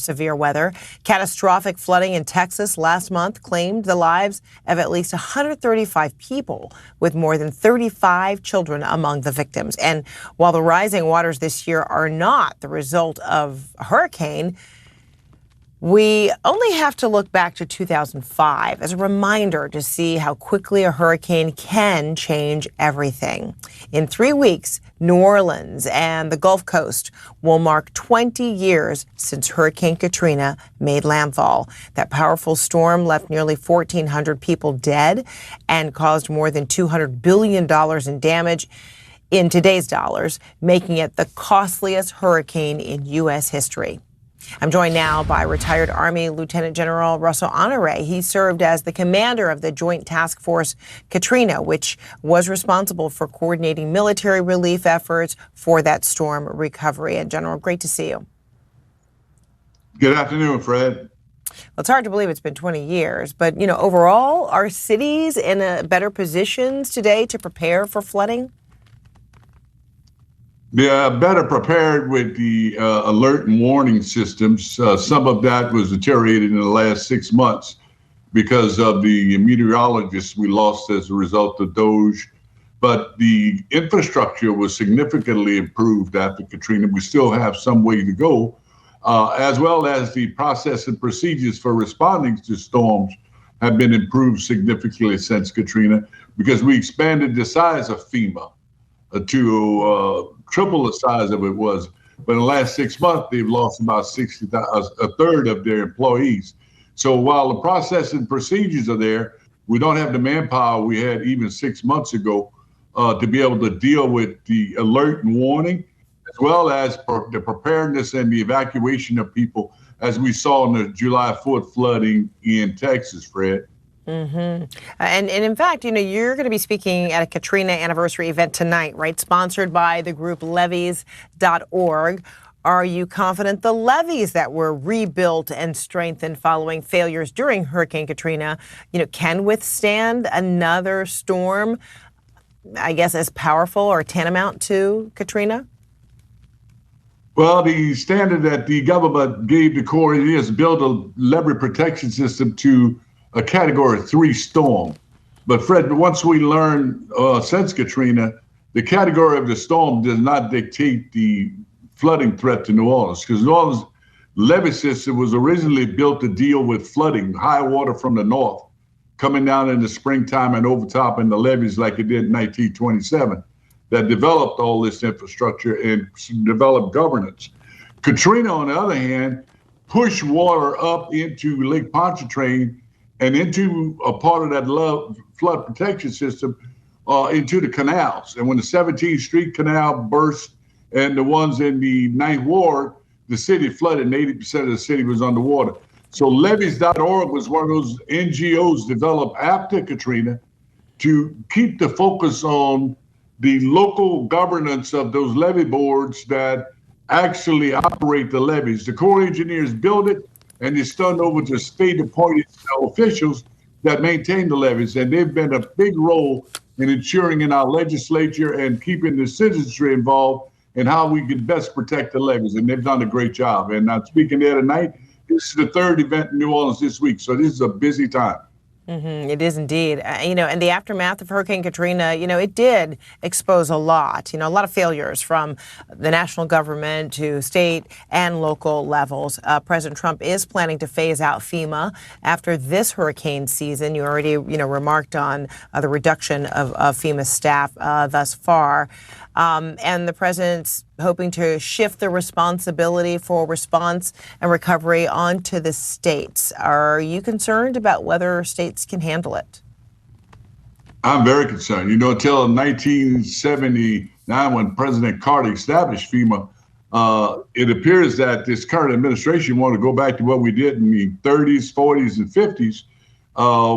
severe weather. Catastrophic flooding in Texas last month claimed the lives of at least 135 people, with more than 35 children among the victims. And while the rising waters this year are not the result of a hurricane, we only have to look back to 2005 as a reminder to see how quickly a hurricane can change everything. In 3 weeks, New Orleans and the Gulf Coast will mark 20 years since Hurricane Katrina made landfall. That powerful storm left nearly 1,400 people dead and caused more than $200 billion in damage in today's dollars, making it the costliest hurricane in U.S. history. I'm joined now by retired Army Lieutenant General Russell Honore. He served as the commander of the Joint Task Force Katrina, which was responsible for coordinating military relief efforts for that storm recovery. And General, great to see you. Good afternoon, Fred. Well, it's hard to believe it's been 20 years, but, overall, are cities in a better positions today to prepare for flooding? They're better prepared with the alert and warning systems. Some of that was deteriorated in the last 6 months because of the meteorologists we lost as a result of Doge. But the infrastructure was significantly improved after Katrina. We still have some way to go, as well as the process and procedures for responding to storms have been improved significantly since Katrina, because we expanded the size of FEMA to triple the size of it was. But in the last 6 months, they've lost about 60,000, a third of their employees. So while the process and procedures are there, we don't have the manpower we had even 6 months ago to be able to deal with the alert and warning, as well as the preparedness and the evacuation of people, as we saw in the July 4th flooding in Texas, Fred. Mm-hmm. And in fact, you're going to be speaking at a Katrina anniversary event tonight, right? Sponsored by the group levees.org. Are you confident the levees that were rebuilt and strengthened following failures during Hurricane Katrina, can withstand another storm, I guess, as powerful or tantamount to Katrina? Well, the standard that the government gave the Corps is build a levee protection system to a Category 3 storm. But Fred, once we learned since Katrina, the category of the storm does not dictate the flooding threat to New Orleans, because New Orleans levee system was originally built to deal with flooding, high water from the north, coming down in the springtime and overtopping the levees like it did in 1927, that developed all this infrastructure and developed governance. Katrina, on the other hand, pushed water up into Lake Pontchartrain and into a part of that flood protection system into the canals. And when the 17th Street Canal burst and the ones in the 9th Ward, the city flooded and 80% of the city was underwater. So levees.org was one of those NGOs developed after Katrina to keep the focus on the local governance of those levee boards that actually operate the levees. The Corps engineers build it, and it's turned over to state-appointed officials that maintain the levees. And they've been a big role in ensuring in our legislature and keeping the citizenry involved in how we can best protect the levees. And they've done a great job. And I'm speaking there tonight. This is the third event in New Orleans this week. So this is a busy time. Mm-hmm. It is indeed. In the aftermath of Hurricane Katrina, it did expose a lot of failures from the national government to state and local levels. President Trump is planning to phase out FEMA after this hurricane season. You already, remarked on the reduction of FEMA staff thus far. And the president's hoping to shift the responsibility for response and recovery onto the states. Are you concerned about whether states can handle it? I'm very concerned. Until 1979, when President Carter established FEMA, it appears that this current administration want to go back to what we did in the 30s, 40s, and 50s,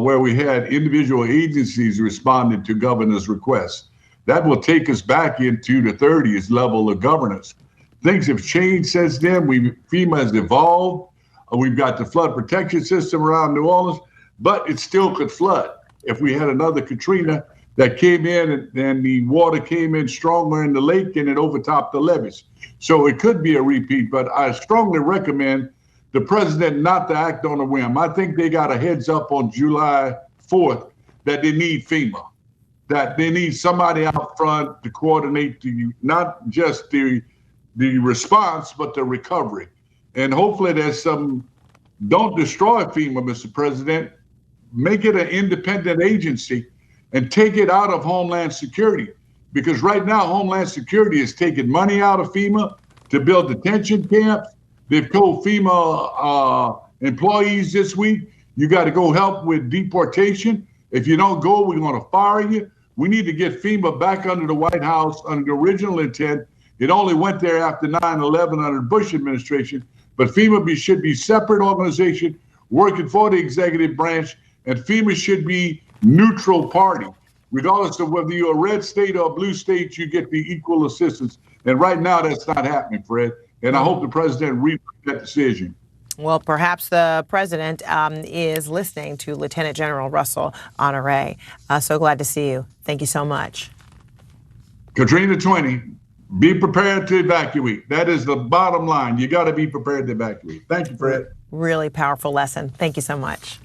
where we had individual agencies responding to governor's requests. That will take us back into the 30s level of governance. Things have changed since then. FEMA has evolved. We've got the flood protection system around New Orleans, but it still could flood. If we had another Katrina that came in and the water came in stronger in the lake and it overtopped the levees. So it could be a repeat, but I strongly recommend the president not to act on a whim. I think they got a heads up on July 4th that they need FEMA, that they need somebody out front to coordinate not just the response, but the recovery. And hopefully there's don't destroy FEMA, Mr. President. Make it an independent agency and take it out of Homeland Security. Because right now, Homeland Security is taking money out of FEMA to build detention camps. They've told FEMA employees this week, you got to go help with deportation. If you don't go, we're going to fire you. We need to get FEMA back under the White House under the original intent. It only went there after 9/11 under the Bush administration. But FEMA should be separate organization working for the executive branch, and FEMA should be neutral party. Regardless of whether you're a red state or a blue state, you get the equal assistance. And right now, that's not happening, Fred. And I hope the president reads that decision. Well, perhaps the president is listening to Lieutenant General Russell Honore. So glad to see you. Thank you so much. Katrina 20, be prepared to evacuate. That is the bottom line. You got to be prepared to evacuate. Thank you, Fred. Really powerful lesson. Thank you so much.